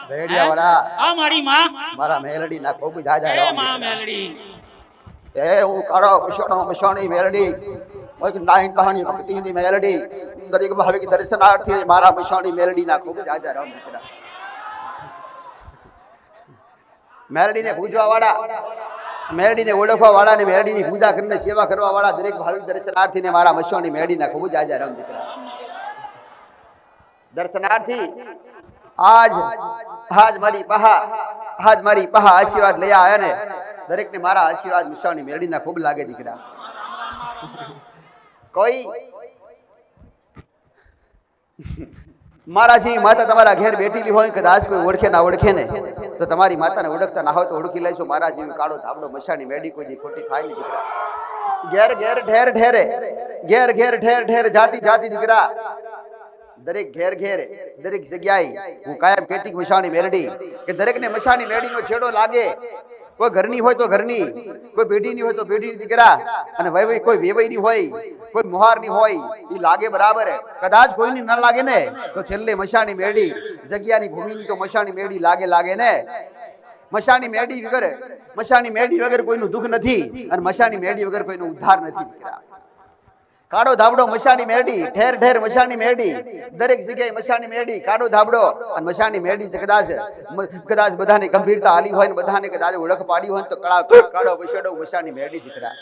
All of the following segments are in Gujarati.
ભેડિયા વાળા આ મારી માં મારા મેલડી ના ખૂબ જાજા એ માં મેલડી એ હું કાળો મસોણો મસોણી મેલડી ઓય નાઈન બહાની ભક્તિની મેલડી દરેક ભાવિક દર્શનાર્થી મારા મસોણી મેલડી ના ખૂબ જાજા રામ દીકરા મેલડીને પૂજવા વાળા મેલડીને ઓળખવા વાળા ને મેલડીની પૂજા કરીને સેવા કરવા વાળા દરેક ભાવિક દર્શનાર્થીને મારા મસોણી મેલડી ના ખૂબ જાજા રામ દીકરા દર્શનાર્થી આજ મારી પહા આશીર્વાદ લઈ આયા ને દરેક ને મારા આશીર્વાદ મસોણી મેલડી ના ખૂબ લાગે દીકરા કોઈ મારા જેવી માતા તમારા ઘેર બેઠેલી હોય કદાચ કોઈ ઓળખે ના ઓળખે ને તો તમારી માતાને ઓળખતા ના હોય તો ઓળખી લેજો મારા જેવી કાળો ધાબડો મસાણી મેડી કોઈ ખોટી થાય નહીં દીકરા ઘેર ઘેર ઠેર ઠેરે ઘેર ઘેર ઠેર ઠેર જાતિ જાતિ દીકરા દરેક ઘેર ઘેર દરેક જગ્યાએ હું કાયમ કહેતી મસાણી મેલડી કે દરેક ને મસાણી મેડીનો છેડો લાગે કોઈ ઘરની હોય તો ઘરની કોઈ પેઢીની હોય તો પેઢીની દીકરા અને વૈવઈ કોઈ વેવઈની હોય કોઈ મુહારની હોય એ લાગે બરાબર કદાચ કોઈની ન લાગે ને તો છેલ્લે મસાણી મેડી જગ્યાની ભૂમિની તો મસાણી મેડી લાગે ને મસાણી મેડી વગર કોઈનું દુઃખ નથી અને મસાણી મેડી વગર કોઈનો ઉદ્ધાર નથી દીકરા કાળો ધાબડો મસાણી મેરડી ઠેર ઠેર મસાણી મેરડી દરેક જગ્યાએ મસાણી મેરડી કાળો ધાબડો અને મસાણી મેરડી કદાચ બધાને ગંભીરતા આલી હોય ને બધાને કદાચ ઓળખ પાડી હોય તો કાળો વસડો મસાણી મેરડી દીકરા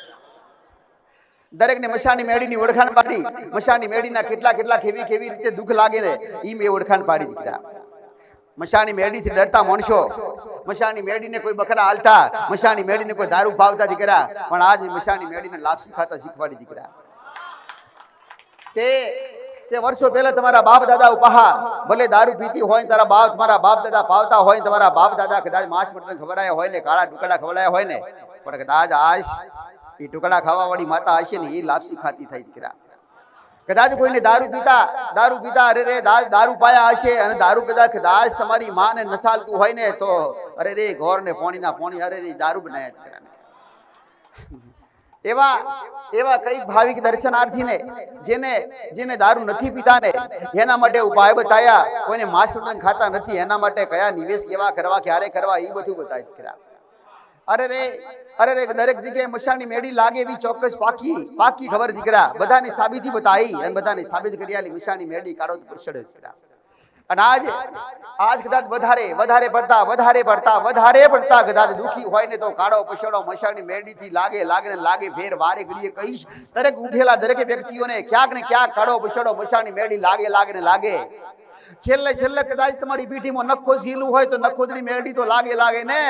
દરેક ને મસાણી મેરડીની ઓળખાણ પાડી મસાણી મેરડીના કેટલા કેવી રીતે દુઃખ લાગે ને ઈ મેં ઓળખાણ પાડી દીકરા મસાણી મેરડીથી ડરતા માણસો મસાણી મેરડીને કોઈ બકરા હાલતા મસાણી મેરડીને કોઈ દારૂ ભાવતા દીકરા પણ આજ મસાણી મેરડીને લાભ શીખાતા શીખવાડી દીકરા તે વર્ષો પહેલા તમારા બાપ દાદા ઉપહા ભલે દારૂ પીતી હોય તમારા બાપ દાદા પાવતા હોય તમારા બાપ દાદા કદાચ માંસ મટન ખવડાયા હોય ને કાળા ટુકડા ખવડાયા હોય ને પણ કદાચ આજ એ ટુકડા ખાવા વાળી માતા હશે ને એ લાપસી ખાતી થઈ દીકરા કદાચ કોઈને દારૂ પીતા અરે દારૂ પાયા હશે અને દારૂ કદાચ તમારી માં ને નચાલતું હોય ને તો અરે રે ઘોર ને પોણી અરે રે દારૂ બનાયા દીકરા એવા કઈક ભાવિક દર્શનાર્થીને જેને દારૂ નથી પીતા ને એના માટે ઉપાય બતાયા કોઈને માંસ મટન ખાતા નથી એના માટે કયા નિવેશ કેવા કરવા ક્યારે કરવા એ બધું બતાવી દીકરા અરે રે દરેક જગ્યાએ મસાણી મેડી લાગે એવી ચોક્કસ પાકી ખબર દીકરા બધાને સાબિતી બતાવી અને બધાને સાબિત કરી આલી મસાણી મેડી કાઢો તો પડશે દીકરા અને આજ કદાચ વધારે પડતા કદાચ દુખી હોય ને તો કાળો પછડો મસાણી મેરડી થી લાગે ફેર વારે ઘડીએ કહીશ દરેક ઉઠેલા દરેક વ્યક્તિઓને ક્યાંક ને ક્યાંક કાળો પછડો મસાણી મેરડી લાગે છેલ્લે કદાચ તમારી પીઠીમાં નખો ઝીલું હોય તો નખોદની મેરડી તો લાગે ને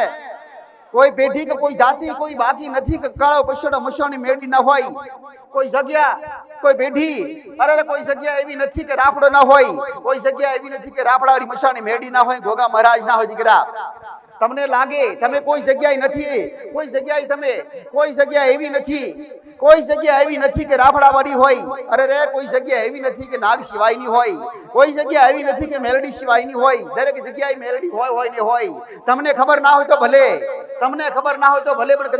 કોઈ પેઢી કે કોઈ જાતિ કોઈ બાકી નથી કે કાળો પછડો મસાણી મેરડી ના હોય કોઈ જગ્યા કોઈ પેઢી કોઈ જગ્યા એવી નથી કે રાફડો ના હોય કોઈ જગ્યા એવી નથી કે રાફડાવાળી મસાણી મેરડી ના હોય ગોગા મહારાજ ના હોય દીકરા તમને લાગે તમે કોઈ જગ્યાએ નથી કોઈ જગ્યા એવી નથી કે રાફડાવાળી હોય અરે કોઈ જગ્યા એવી નથી કે નાગ સિવાયની હોય કોઈ જગ્યા એવી નથી કે મેલડી સિવાયની હોય દરેક જગ્યાએ મેલડી હોય તમને ખબર ના હોય તો ભલે પણ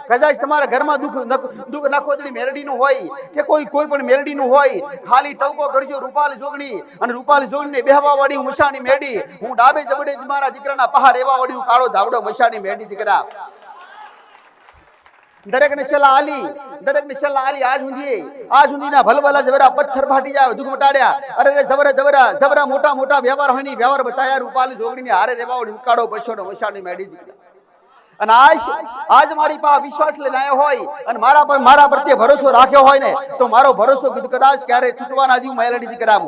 કદાચ તમારા ઘરમાં દુઃખ નખોદડી મેલડીનું હોય કે કોઈ પણ મેલડીનું હોય ખાલી ટવકો કરજો રૂપાલ જોગણી અને રૂપાલ જોગણીને બેહવા વાળી મસાણી મેરડી હું ડાબે જબડે મારા દીકરાના પહાર રહેવા વાળી કાળો ધાબડો મસાણી મેરડી દીકરા દરેક ને સલાહ આલી આજ સુધીના ભલભલા જવરા પથ્થર ફાટી જાય દુઃખ મટાડ્યા અરે જબરા મોટા વ્યવહાર હોય ની વ્યવહાર બતાયા રૂપાલ જોગણીને હારે રહેવા વાળી કાળો પછોડો મસાણી મેરડી દીકરા અને આજ મારી પાસે વિશ્વાસ લઈને આવ્યો હોય અને મારા પ્રત્યે ભરોસો રાખ્યો હોય ને તો મારો ભરોસો કીધું કદાચ ક્યારે તૂટવાના દીવ મેલડી દીકરા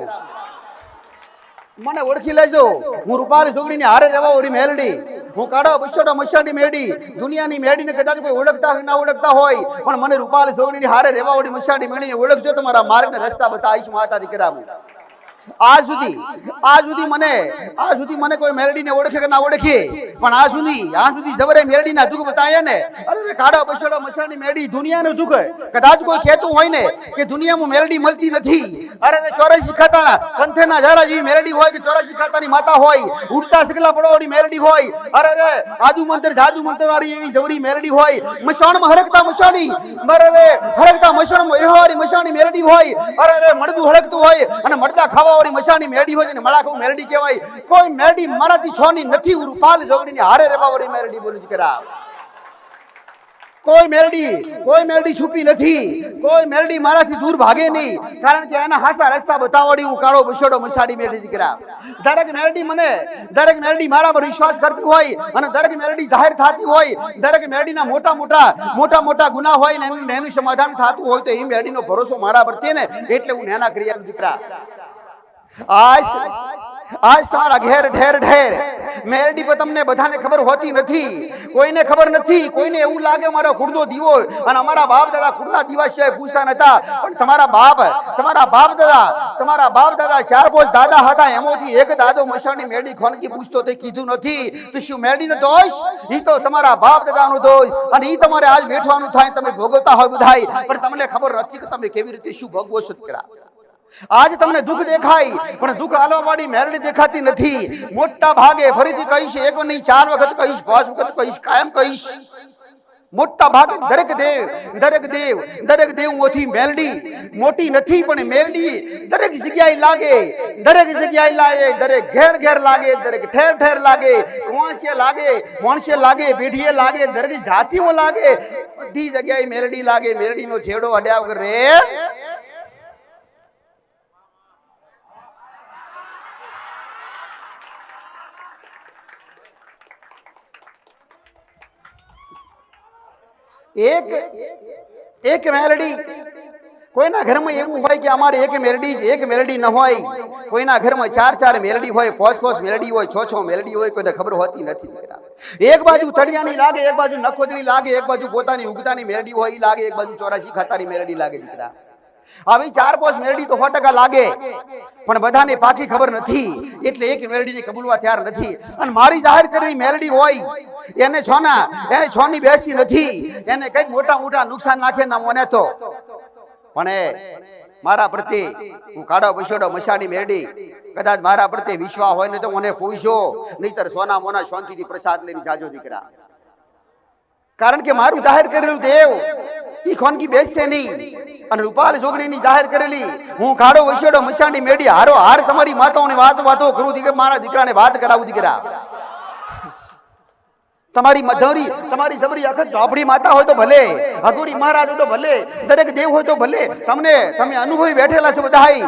મને ઓળખી લેજો હું રૂપાલી જોગણીને હારે રહેવા ઓરી મેલડી હું કાળો પછોડો મસાણી મેરડી દુનિયાની મેરડીને કદાચ કોઈ ઓળખતા ના ઓળખતા હોય પણ મને રૂપાલી જોગણીને હારે રહેવા ઓરી મસાણી મેરડીને ઓળખજો તો મારા માર્ગને રસ્તા બતાવીશ માતા દીકરા આજ સુધી મને કોઈ મેલડીને ઓળખે કે ના ઓળખે પણ આ સુધી જબરે મેરડીના દુઃખ બતાયા ને. અરે કાળો બસડો મસાણી મેરડી દુનિયાનું દુઃખ. કદાચ કોઈ કહેતું હોય ને કે દુનિયામાં મેરડી મળતી નથી. અરે 84 ખાતાના પંથેના ઝારા જેવી મેરડી હોય કે 84 ખાતાની માતા હોય, ઉડતા સગલા પડવાળી મેરડી હોય, અરે આદુ મંત્ર જાદુ મંત્ર વાળી એવી જવરી મેરડી હોય, મસાણમાં હરકતા મસાણી, અરે હરકતા મસાણમાં એવારી મસાણી મેરડી હોય, અરે મળદું હળકતું હોય અને મળતા ખાવાવાળી મસાણી મેરડી હોય ને મળાખું મેરડી કહેવાય. કોઈ મેરડી મારાથી છોની નથી. રૂપાલ જોગણીની હારે રેવાવાળી મેરડી બોલું દીકરા. કોઈ મેરડી છુપી નથી. કોઈ મેરડી મારાથી દૂર ભાગે નહીં, કારણ કે એના હાસા રસ્તા બતાવડી હું કાળો બસડો મસાડી મેરડી દીકરા. દરેક મેરડી મારા પર વિશ્વાસ કરતી હોય અને દરેક મેરડી જાહેર થતી હોય, દરેક મેરડીના મોટા ગુના હોય ને એનું સમાધાન થતું હોય તો એ મેરડીનો ભરોસો મારા પર છે ને, એટલે હું નેના કરી આલું દીકરા. આજ તમારા ઘેર ઢેર મેરડી પર તમને બધાને ખબર હોતી નથી. કોઈને ખબર નથી. કોઈને એવું લાગે મારો ખુરદો દીવો અને અમારા બાપ દાદા ખુરદા દીવા સિવાય પૂછતા નતા. પણ તમારા બાપ દાદા 4-5 દાદા હતા, એમાંથી એક દાદો મસાણી મેરડી ખોનકી પૂછતો તે કીધું નથી. તો શું મેરડીનો દોષ? ઈ તો તમારા બાપ દાદાનો દોષ. અને ઈ તમારે આજ બેઠવાનું થાય, તમે ભોગવતા હોય બધાય, પણ તમને ખબર નથી કે તમે કેવી રીતે શું ભોગવો છો દીકરા. આજ તમને દુઃખ દેખાય પણ દુઃખ આલવા વાળી મેરડી દેખાતી નથી. મોટા ભાગે ફરીથી કહીશ, એક નહીં 4 વખત કહીશ, 5 વખત કહીશ, કાયમ કહીશ. મોટા ભાગે દરેક દેવ મોથી મેરડી મોટી નથી, પણ મેરડી દરેક જગ્યાએ લાગે, દરેક ઘેર લાગે, દરેક ઠેર લાગે, મોણસે લાગે, પેઢીએ લાગે, દરેક જાતિઓ લાગે, બધી જગ્યાએ મેરડી લાગે. મેરડીનો છેડો અડ્યા વગર રે. એક મેરડી કોઈના ઘરમાં એવું હોય કે અમારે એક મેરડી ન હોય. કોઈના ઘરમાં 4 મેરડી હોય, 5 મેરડી હોય, 6 મેરડી હોય, કોઈને ખબર હોતી નથી. એક બાજુ તળિયાની લાગે, એક બાજુ નખોદરી લાગે, એક બાજુ પોતાની ઉગતાની મેરડી હોય ઈ લાગે, એક બાજુ 84 ખાતાની મેરડી લાગે દીકરા. આવી 4-5 મેરડી તો 100% લાગે, પણ બધાને પાકી ખબર નથી, એટલે એક મેરડીને કબૂલવા તૈયાર નથી. અને મારી જાહેર કરેલી મેરડી હોય એને છોની બેસતી નથી. એને કઈક મોટા નુકસાન નાખે ના મને તો. પણ મારા પ્રત્યે હું કાળો બસડો મસાણી મેરડી, કદાચ મારા પ્રત્યે વિશ્વાસ હોય ને તો મને પૂછજો, નહીતર સોના મોના શાંતિથી પ્રસાદ લઈને જાજો દીકરા. કારણ કે મારું જાહેર કરેલું દેવ ઈ ખોનકી બેસશે નહીં. અને રૂપાલ જોગણીની જાહેર કરેલી હું કાળો બસડો મસાણી મેરડી હાર તમારી માતાઓની વાતો કરું દીકરા. મારા દીકરાને વાત કરાવું દીકરા. તમારી મધુરી, તમારી જબરી અખત ઝોપડી માતા હોય તો ભલે, અઘોરી મહારાજ હોય તો ભલે, દરેક દેવ હોય તો ભલે, તમે અનુભવી બેઠેલા છો બધાય.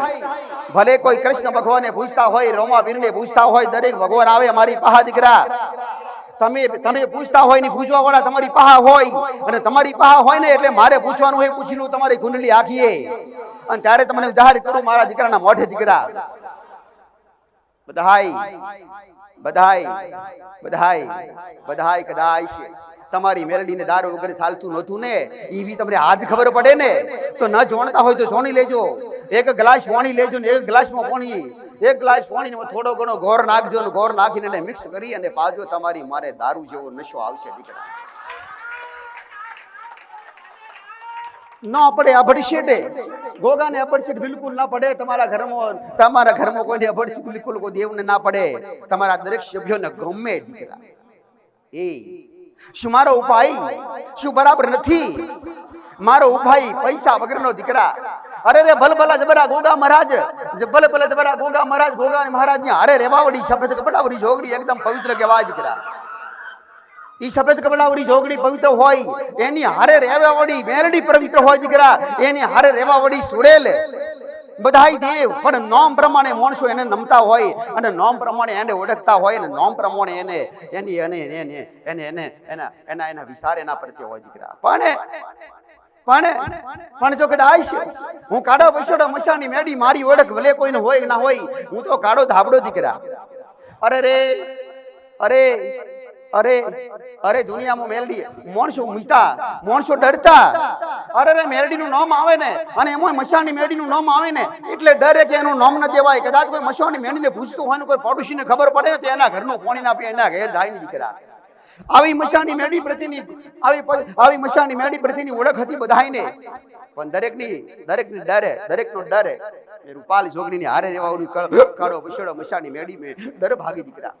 ભલે કોઈ કૃષ્ણ ભગવાનને પૂછતા હોય, રોમા વીરને પૂછતા હોય, દરેક ભગવાન આવે અમારી પાહા દીકરા. તમે પૂછતા હોય ને પૂછવા વાળા તમારી પાહા હોય, અને તમારી પાહા હોય ને એટલે મારે પૂછવાનું હોય, પૂછી લઉં તમારી કુંડલી આખીએ, અને ત્યારે તમને જાહેર કરું મારા દીકરાના મોઢે દીકરા. બધાય કદાચ તમારી મેરડીને દારૂ વગર ચાલતું નહોતું ને, ઈ બી તમને આજ ખબર પડે ને, તો ન જોણતા હોય તો જોણી લેજો. એક ગ્લાસ પાણી લેજો ને એક ગ્લાસમાં પાણી થોડો ઘણો ગોર નાખજો ને ગોર નાખીને એને મિક્સ કરી અને પાજો. તમારી મારે દારૂ જેવો નશો આવશે દીકરા. ના પડે અભડશેટે, ગોગાને અભડશેટ બિલકુલ ના પડે. તમારા ઘરમાં કોઈને અભડશેટ બિલકુલ કોઈ દેવને ના પડે. તમારા દરેક સભ્યોને ગમે દીકરા. શું મારો ઉપાય શું બરાબર નથી? મારો ઉપાય પૈસા વગરનો દીકરા. અરે ભલભલા જબરા ગોગા મહારાજ, ગોગા મહારાજ ની અરે રેવાવડી સફેદ કપડાવડી જોગડી એકદમ પવિત્ર કહેવાય દીકરા. ઈ સફેદ કપડાવડી જોગડી પવિત્ર હોય, એની હારે રેવાવડી મેરડી પવિત્ર હોય દીકરા. એની હારે રેવાવડી સુડેલ બધાય દેવ, પણ નોમ પ્રમાણે માણસો એને નમતા હોય અને નોમ પ્રમાણે એને ઓળખતા હોય અને નોમ પ્રમાણે એના વિચાર એના પ્રત્યે હોય દીકરા. પણ જો કદાચ હું કાળો બસડો મસાણી મેરડી મારી ઓળખ ભલે કોઈને હોય ના હોય, હું તો કાળો ધાબડો દીકરા. અરે અરે દુનિયામાં મેલડી માણસો મીતા માણસો ડરતા અરે મેલડીનું નામ આવે ને અને એમાં મસાણી મેલડીનું નામ આવે ને એટલે ડરે કે એનું નામ ન દેવાય. કદાચ કોઈ મસાણી મેલડીને પૂછતું હોય ને કોઈ પડોશીને ખબર પડે ને તો એના ઘરનું પાણી ના પીએ એના ઘેર જાય નહીં દીકરા. આવી મસાણી મેલડી પ્રત્યેની આવી મસાણી મેલડી પ્રત્યેની ઓળખ હતી બધાયને, પણ દરેકની દરેકનો ડરે એ રૂપાલી જોગણીની હારે રહેવાનું કાળો પછડો મસાણી મેલડી મે ડર ભાગી દીકરા.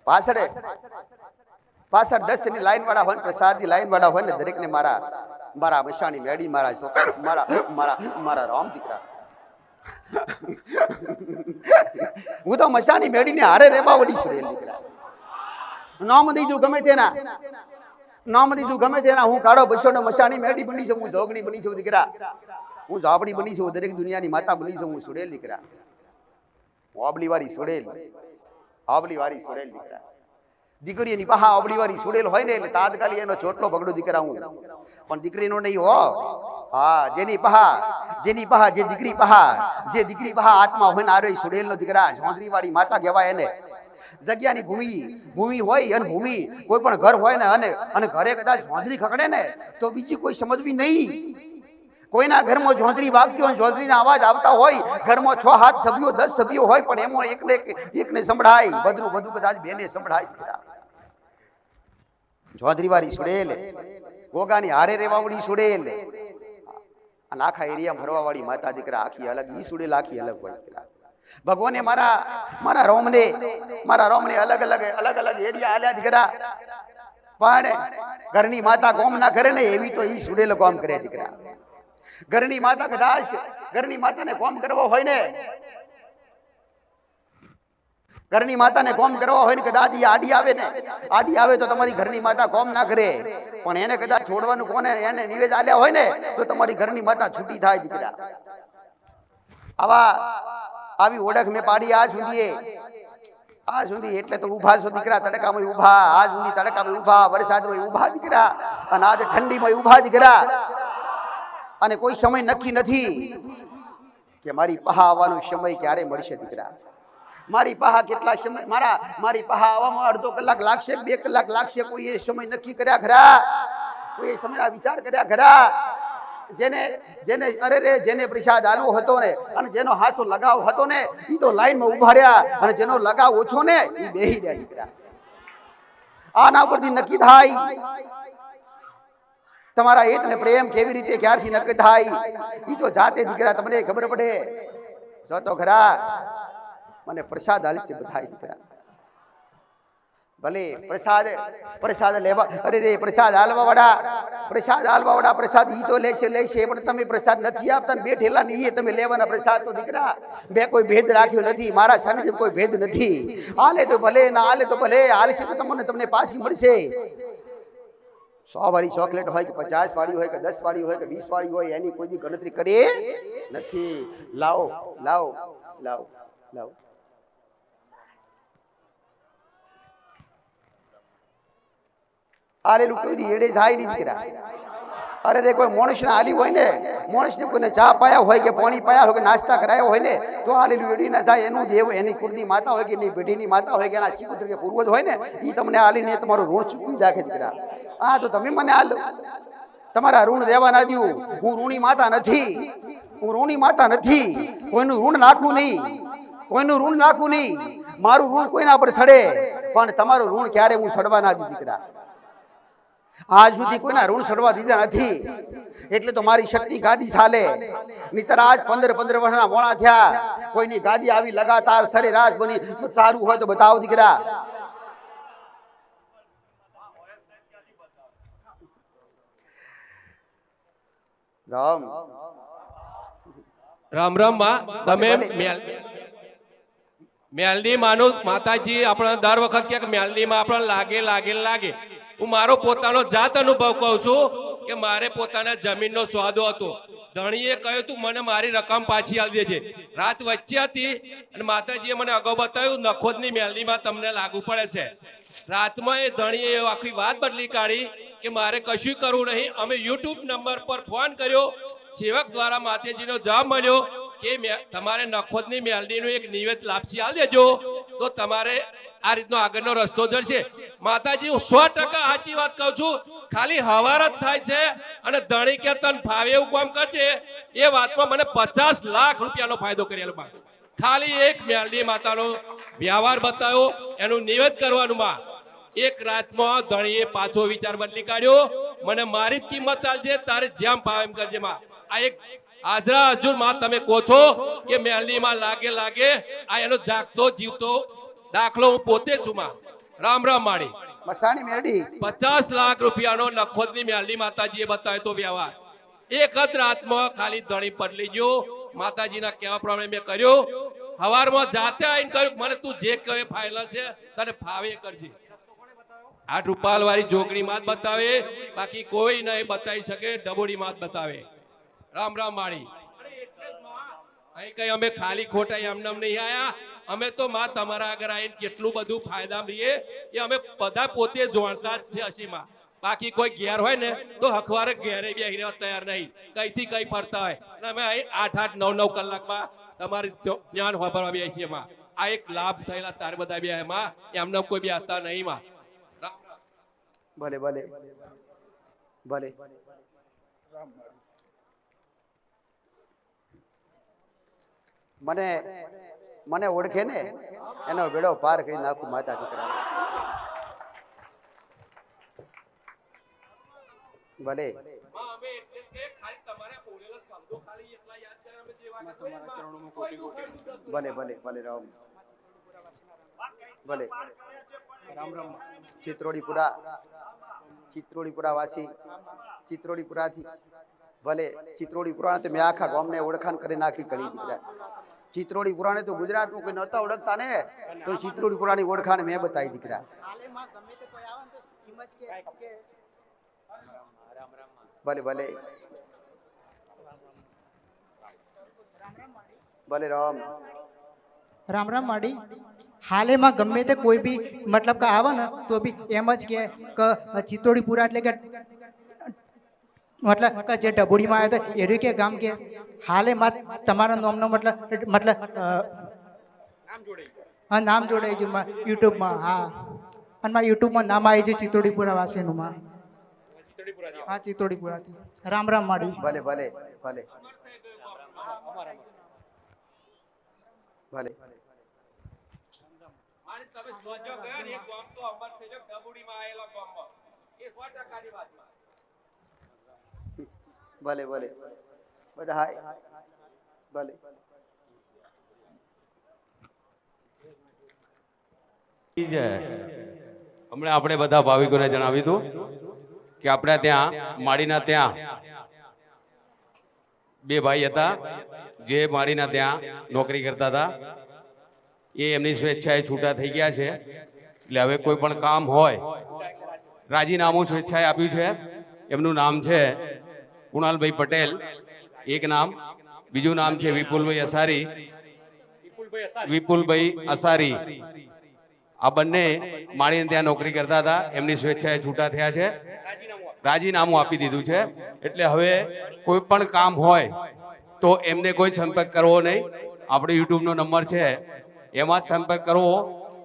પાછળ 10 ની લાઈન વાળા હોય, પ્રસાદ ની લાઈન વાળા હોય ને દરેક ને મારા મસાણી મેડી મારા રામ દીકરા. હું તો મસાણી મેડી ને હારે રેવા વડી છું દીકરા. નામ દીધું ગમે તેના હું કાળો બસોડો મસાણી મેડી બની છું, હું જોગણી બની છું દીકરા, હું ઝાપડી બની છું, દરેક દુનિયાની માતા બની છું, હું સુડેલ દીકરા, આબલી વાળી સુડેલ દીકરા. દીકરીની પહા આબલી વાળી સુડેલ હોય ને એટલે તાત્કાલિક એનો ચોટલો પકડો દીકરા હું, પણ દીકરીનો નહીં હો. હા, જેની પહા જે દીકરી પહા આત્મા હોય ને આરો સુડેલ નો દીકરા, ઝોંધરી વાળી માતા કહેવાય એને. જગ્યાની ભૂમિ હોય અને ભૂમિ કોઈ પણ ઘર હોય ને અને ઘરે કદાચ ઝોંધરી ખકડે ને તો બીજી કોઈ સમજવી નહીં. કોઈના ઘરમાં ઝોંધરી વાગતી હોય, ઝોંધરીના અવાજ આવતા હોય, ઘરમાં 6-7 સભ્યો 10 સભ્યો હોય પણ એમાં એકને સંભળાય, બધું કદાચ બેને સંભળાય. ઝોંધરી વાળી સુડેલ, ગોગાની હારે રેવા વાળી સુડેલ, અને આખા એરિયામાં ફરવા વાળી માતા દીકરા આખી અલગ. ઈ સુડેલ આખી અલગ હોય. ભગવાને મારા રોમને અલગ અલગ એરિયા આલ્યા દીકરા, પણ ઘરની માતા કોમ ના કરે ને એવી તો ઈ સુડેલ કોમ કરે દીકરા. ઘરની માતા કદાચ ઘરની માતાને કોમ કરવો હોય ને કદાચ એ આડી આવે તો તમારી ઘરની માતા કોમ ના કરે, પણ એને કદાચ છોડવાનું કોને એને નિવેદ આલ્યા હોય ને તો તમારી ઘરની માતા છૂટી થાય દીકરા. આવી ઓળખ મેં પાડી આ સુધી એટલે તો ઉભા છો દીકરા, તડકામાં ઉભા, આ સુધી તડકામાં ઉભા, વરસાદમાં ઉભા દીકરા, અને આજે ઠંડીમાં ઉભા દીકરા. અને કોઈ સમય નક્કી નથી કે મારી પહા આવવાનો સમય ક્યારે મળશે દીકરા. મારી પહા કેટલા સમય મારી પહા આવવામાં અડધો કલાક લાગશે, 2 કલાક લાગશે, કોઈ એ સમય નક્કી કર્યા ખરા? કોઈ એ સમયના વિચાર કર્યા ખરા? જેને પ્રસાદ આલવો હતો ને અને જેનો હાસો લગાવ હતો ને એ તો લાઈનમાં ઉભા રહ્યા, અને જેનો લગાવ ઓછો ને એ બેહી રહ્યા દીકરા. આના પરથી નક્કી થાય તમારા હિત ને પ્રેમ કેવી રીતે ક્યારથી નક્કી થાય એ તો જાતે દીકરા તમને ખબર પડે. તો ખરા મને પ્રસાદ આલશે બધા દીકરા. ભલે પ્રસાદ લેવા પ્રસાદ આલવા વાળા પ્રસાદ ઈ તો લેશે, પણ તમે પ્રસાદ નથી આપતા ને 2 ઠેલા નહીં તમે લેવાના પ્રસાદ તો દીકરા. બે કોઈ ભેદ રાખ્યો નથી, મારા સાનિધ્ય કોઈ ભેદ નથી. આલે તો ભલે, ના આલે તો ભલે, આલશે તો તમને પાછી મળશે. 100 વાળી ચોકલેટ હોય કે 50 વાળી હોય કે 10 વાળી હોય કે 20 વાળી હોય એની કોઈ ગણતરી કરી નથી. લાવો આલેલું કોઈ એડે જાય નહીં દીકરા. અરે કોઈ માણસને આલી હોય ને, માણસને કોઈને ચા પાયા હોય કે પાણી પાયા હોય કે નાસ્તા કરાયા હોય ને તો આલેલું એડી ના જાય. એનું દેવ એની કુળની માતા હોય કે એની પેઢીની માતા હોય કે એના શિવપુત્ર કે પૂર્વજ હોય ને એ તમને આલીને તમારું ઋણ ચૂકવી રાખે દીકરા. હા તો તમે મને આલો, તમારા ઋણ રહેવા ના દઉં. હું ઋણી માતા નથી, કોઈનું ઋણ નાખવું નહીં, મારું ઋણ કોઈના પર સડે, પણ તમારું ઋણ ક્યારે હું સડવા ના દઉં દીકરા. આજ સુધી કોઈના ઋણ સડવા દીધા નથી, એટલે તો મારી શક્તિ ગાદી ચાલે. નહીતર આજ 15 વર્ષના મોણા થયા, કોઈની ગાદી આવી લગાતાર સરેરાશ બની સારું હોય તો બતાવો દીકરા. રામ માં તમે મેલડી માનું માતાજી આપણે દર વખત કે મેલડી માં આપણે લાગે. હું મારો પોતાનો જાત અનુભવ કહું છું કે મારે પોતાના જમીનનો સોદો હતો. ધણીએ કહ્યું તું મને મારી રકમ પાછી આપી દેજે. રાત વચ્ચે હતી અને માતાજીએ મને અગાઉ બતાવ્યું નખોદની મેલડીમાં તમને લાગુ પડે છે. રાતમાં એ ધણીએ એ આખી વાત બદલી કાઢી કે મારે કશું કરવું નહીં. અમે યુટ્યુબ નંબર પર ફોન કર્યો, સેવક દ્વારા માતાજીનો જવાબ મળ્યો કે તમારે નખોદની મેલડીનું એક નિવેદ લાપસી આલ દેજો તો તમારે આ રીતનો આગળનો રસ્તો જશે. માતાજી હું 100% સાચી વાત કહું છું. ખાલી હવાર જ થાય છે અને ધણી કે તન ફાવે એવું કામ કરજે એ વાતમાં મને 50 લાખ રૂપિયાનો ફાયદો કરેલો માં. ખાલી એક મેલડી માતાનો વ્યવહાર બતાવ્યો, એનું નિવેદ કરવાનું માં. એક રાતમાં ધણીએ પાછો વિચાર બદલી કાઢ્યો, મને મારી જ કિંમત આલજે, તારે જેમ ભાવ એમ કરજે માં. આ એક હાજરા હજુર માં તમે કહો છો કે મેલડી માં લાગે લાગે, આ એનો જાગતો જીવતો દાખલો હું પોતે છું માં. રામ રામ માળી. મસાણી મેરડી 50 લાખ રૂપિયાનો નખોદની મેલડી માતાજીએ બતાવ્યો તો વ્યવહાર એક જ રાતમાં ખાલી ધણી બદલી ગયો. માતાજીના કહેવા પ્રમાણે મેં કર્યો. હવારમાં જાતે આવીને કહ્યું મને તું જે કહે ફાઇનલ છે તને ફાવે કરજે. આ રૂપાલ વાળી જોગણી માં જ બતાવે, બાકી કોઈ નહીં બતાવી શકે. ડબોડી માં જ બતાવે. રામ રામ માળી. અહીં કઈ અમે ખાલી ખોટા એમને નહીં આયા. અમે તો માં તમારા આગળ આવીને કેટલું બધું ફાયદા રહીએ એ અમે બધા પોતે જાણતા જ છે હસીમાં. બાકી કોઈ ઘેર હોય ને તો હખવારે ઘેરે બી અહીં રહેવા તૈયાર નહીં, કઈથી કઈ ફરતા હોય. અને અમે અહીં 8-8, 9-9 કલાકમાં તમારી જ્ઞાન વાપરવા બે છીએ માં. આ એક લાભ થયેલા તારે બધા બે એમાં, એમને કોઈ બી હતા નહીં માં. ભલે ભલે ભલે. મને મને ઓળખે ને એનો વેડો પાર કરી નાખું માતા દીકરા. ભલે ભલે ભલે ભલે રામ ભલે. ચિત્રોડીપુરા વાસી, ચિત્રોડીપુરાથી ભલે. ચિત્રોડીપુરા તો મેં આખા ગામને ઓળખાણ કરી નાખી ઘણી દીકરા. ચિત્રોડીપુરાને તો ગુજરાતમાં કોઈ નહોતા ઓળખતા ને, તો ચિત્રોડીપુરાની ઓળખાણ મેં બતાવી દીકરા. ભલે ભલે ભલે રામ રામ રામ માડી. હાલેમાં ગમે તે કોઈ બી મતલબ કે આવે ને તો બી એમ જ કે ચિત્તોડીપુરા એટલે કે મતલબ કે જે ડબોડીમાં આવ્યા હતા એનું કે ગામ કે હાલેમાં તમારા નામનો મતલબ હા નામ જોડાઈ છે યુટ્યુબમાં. હા અને મારા યુટ્યુબમાં નામ આવી છે ચિત્તોડીપુરા વાસીનું માં. હા ચિત્તોડીપુરાથી. રામ રામ માડી. ભલે ભલે ભલે ભલે. તમે સોજો ગયા ને એક ગામ તો અમર થઈ ગયો ડબુડીમાં આવેલા ગામમાં. એ 100% ની વાત. ભલે ભલે બધા હાય ભલે. હમણાં આપણે બધા ભાવિકોને જણાવ્યું હતું કે આપણે ત્યાં માળીના ત્યાં બે ભાઈ હતા જે માળીના ત્યાં નોકરી કરતા હતા. એ એમની સ્વેચ્છાએ છૂટા થઈ ગયા છે. એટલે હવે કોઈ પણ કામ હોય, રાજીનામું સ્વેચ્છાએ આપ્યું છે. એમનું નામ છે કુણાલભાઈ પટેલ એક નામ, બીજું નામ છે વિપુલભાઈ અસારી. વિપુલભાઈ અસારી આ બંને માળીને ત્યાં નોકરી કરતા હતા. એમની સ્વેચ્છાએ છૂટા થયા છે, રાજીનામું આપી દીધું છે. એટલે હવે કોઈ પણ કામ હોય તો એમને કોઈ સંપર્ક કરવો નહીં. આપણે યુટ્યુબનો નંબર છે એમાં જ સંપર્ક કરવો,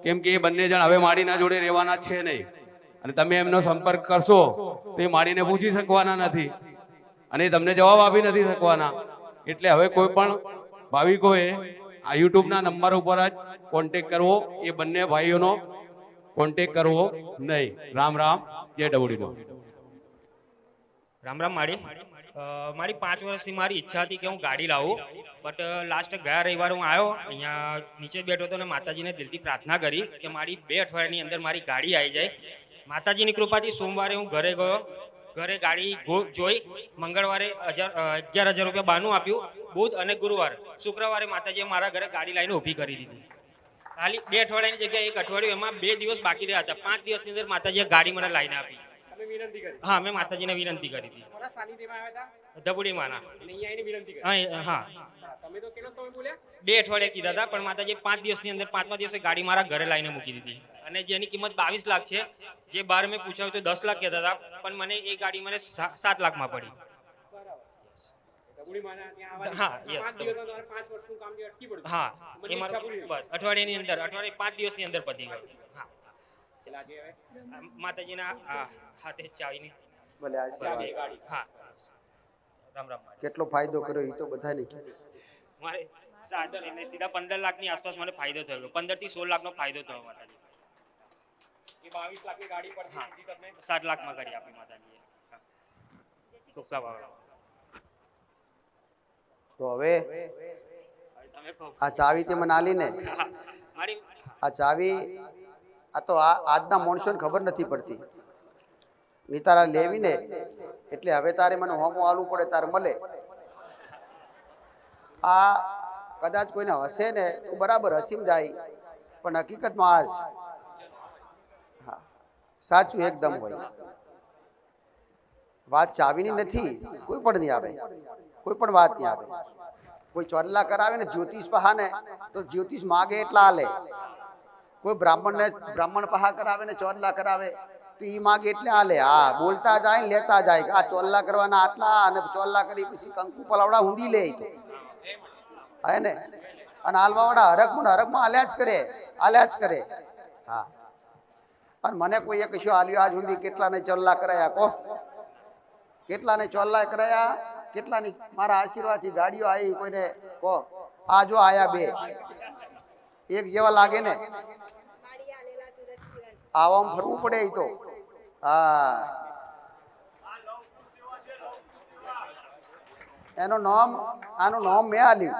કેમ કે એ બંને જણ હવે માળીના જોડે રહેવાના છે નહીં. અને તમે એમનો સંપર્ક કરશો તો એ માળીને પૂછી શકવાના નથી અને તમને જવાબ આપી નથી શકવાના. એટલે હવે કોઈ પણ ભાવિકોએ આ યુટ્યુબના નંબર ઉપર જ કોન્ટેક કરવો, એ બંને ભાઈઓનો કોન્ટેક કરવો નહીં. રામ રામ. જય ડબોડીનો. રામ રામ માળી. મારી 5 વર્ષથી મારી ઈચ્છા હતી કે હું ગાડી લાવું, બટ લાસ્ટ ગયા રવિવારે હું આવ્યો અહીંયા નીચે બેઠો હતો અને માતાજીને દિલથી પ્રાર્થના કરી કે મારી 2 અઠવાડિયાની અંદર મારી ગાડી આવી જાય. માતાજીની કૃપાથી સોમવારે હું ઘરે ગયો, ઘરે ગાડી જોઈ. મંગળવારે 11,000 રૂપિયા બાનું આપ્યું. બુધ અને ગુરુવાર, શુક્રવારે માતાજીએ મારા ઘરે ગાડી લાવીને ઊભી કરી દીધી. ખાલી 2 અઠવાડિયાની જગ્યાએ 1 અઠવાડિયું, એમાં 2 દિવસ બાકી રહ્યા હતા. 5 દિવસની અંદર માતાજીએ ગાડી મને લાવીને આપી. હા, મેં માતાજીને વિનંતી કરી હતી. ધબુડીમાંના. હા, 2 અઠવાડિયા કીધા હતા, પણ માતાજીએ 5 દિવસની અંદર 5મા દિવસે ગાડી મારા ઘરે લાવીને મૂકી દીધી. અને જેની કિંમત 22 લાખ છે. જે બહાર મેં પૂછાયું તો 10 લાખ કહેતા હતા, પણ મને એ ગાડી મને 7 લાખમાં પડી. હા યસ હા એ મારું બસ અઠવાડિયાની અંદર 5 દિવસની અંદર પતી ગયું. હા માતાજીના હાથે ચાવીની ભલે આશીર્વાદ. હા રામ રામ. કેટલો ફાયદો કર્યો એ તો બધાને કીધું. મારે એટલે સીધા 15 લાખની આસપાસ મને ફાયદો થયો. 15 થી 16 લાખનો ફાયદો થયો માતાજી. એ 22 લાખની ગાડી પર 7 લાખમાં કરી આપી માતાજીએ. ખૂબ ખૂબ આભાર. તો હવે આ ચાવી તે મને આલી ને, મારી આ ચાવી આ તો આજના માણસોને ખબર નથી પડતી. ની તારા લેવી ને એટલે હવે તારે મને હોમો આલવું પડે તારે મળે. આ કદાચ કોઈને હસે ને તો બરાબર હસીમ જાય, પણ હકીકતમાં હા સાચું એકદમ હોય. વાત ચાવીની નથી, કોઈ પણ નહીં આવે, કોઈ પણ વાત નહીં આવે. કોઈ ચોરલા કરાવે ને જ્યોતિષ પહાને તો જ્યોતિષ માગે એટલા હાલે. કોઈ બ્રાહ્મણ પહા કરાવે ને ચોરલા કરાવે તો ઈ માગે એટલે હાલે. હા બોલતા જાય ને લેતા જાય, આ ચોરલા કરવાના આટલા, અને ચોરલા કરી પછી કંકુ પલાવડા ઊંધી લે તો હે ને. અને હાલવાવાળા હરકમાં હાલ્યા જ કરે. હા અને મને કોઈએ કશું હાલ્યું આજ સુધી? કેટલાને ચોરલા કરાયા કહો, કેટલાને ચોરલા કરાયા, કેટલાની મારા આશીર્વાદથી ગાડીઓ આવી કોઈને કહો. આ જો આયા 2 એક જેવા લાગે ને, આવામાં ફરવું પડે એ તો. હા આનું નામ મેં આલ્યું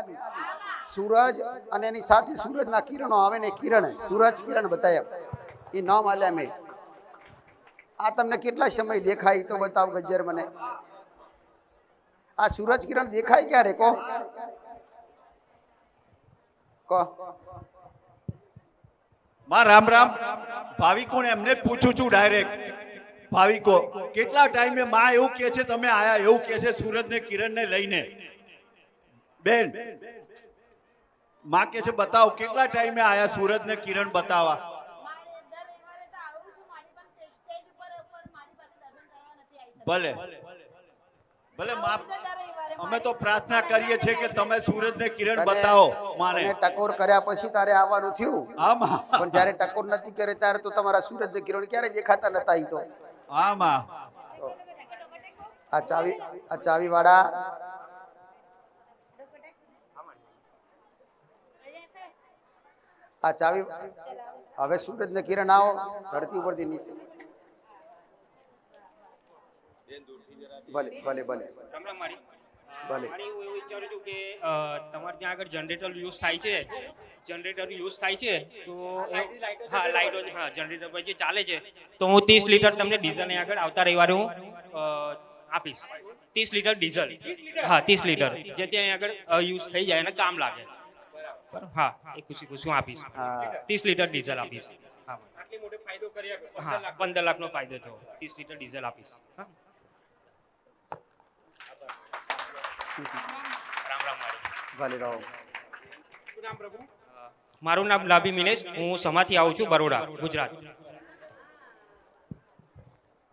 સૂરજ, અને એની સાથે સૂરજના કિરણો આવે ને, સૂરજ કિરણ બતાવ્યા, એ નામ આલ્યા મેં. આ તમને કેટલા સમય દેખાય તો બતાવ ગજ્જર મને. આ સૂરજ કિરણ દેખાય ક્યારે કહો? માં રામ રામ. ભાવિકોને એમને જ પૂછું છું ડાયરેક્ટ. ભાવિકો કેટલા ટાઈમે માં એવું કહે છે તમે આયા, એવું કહે છે સૂરજ ને કિરણ ને લઈને. બેન માં કહે છે બતાવો કેટલા ટાઈમે આયા સૂરજ ને કિરણ બતાવવા. ભલે ભલે માં, અમે તો પ્રાર્થના કરીએ છીએ કે તમે સૂરજ ને કિરણ બતાવો માને. ટકોર કર્યા પછી તારે આવવાનું થયું. હા માં. પણ જ્યારે ટકોર નથી કરે ત્યારે તો તમારા સૂરજ ને કિરણ ક્યારે દેખાતા નતા. ઈ તો હા માં. આ ચાવી વાળા આ ચાવી હવે સૂરજ ને કિરણ આવો ધરતી ઉપરથી નીચે. ભલે ભલે ભલે રામ રામ મારી. ભલે. મારી હું એવું વિચારું છું કે તમારે ત્યાં આગળ જનરેટર યુઝ થાય છે, તો હા લાઇટો હા જનરેટર પર જે ચાલે છે, તો હું 30 લીટર તમને ડીઝલ અહીં આગળ આવતા રવિવારે હું આપીશ. 30 લીટર ડીઝલ, હા 30 લીટર જે ત્યાં આગળ યુઝ થઈ જાય અને કામ લાગે. હા એ ખુશી આપીશ. 30 લીટર ડીઝલ આપીશ. હા આટલી મોટો ફાયદો કર્યા. હા 15 લાખનો ફાયદો થયો. 30 લીટર ડીઝલ આપીશ. હા રામ રામ મારી. ભલે રહો. મારું નામ લાભી મિનેશ. હું સમાથી આવું છું, બરોડા, ગુજરાત.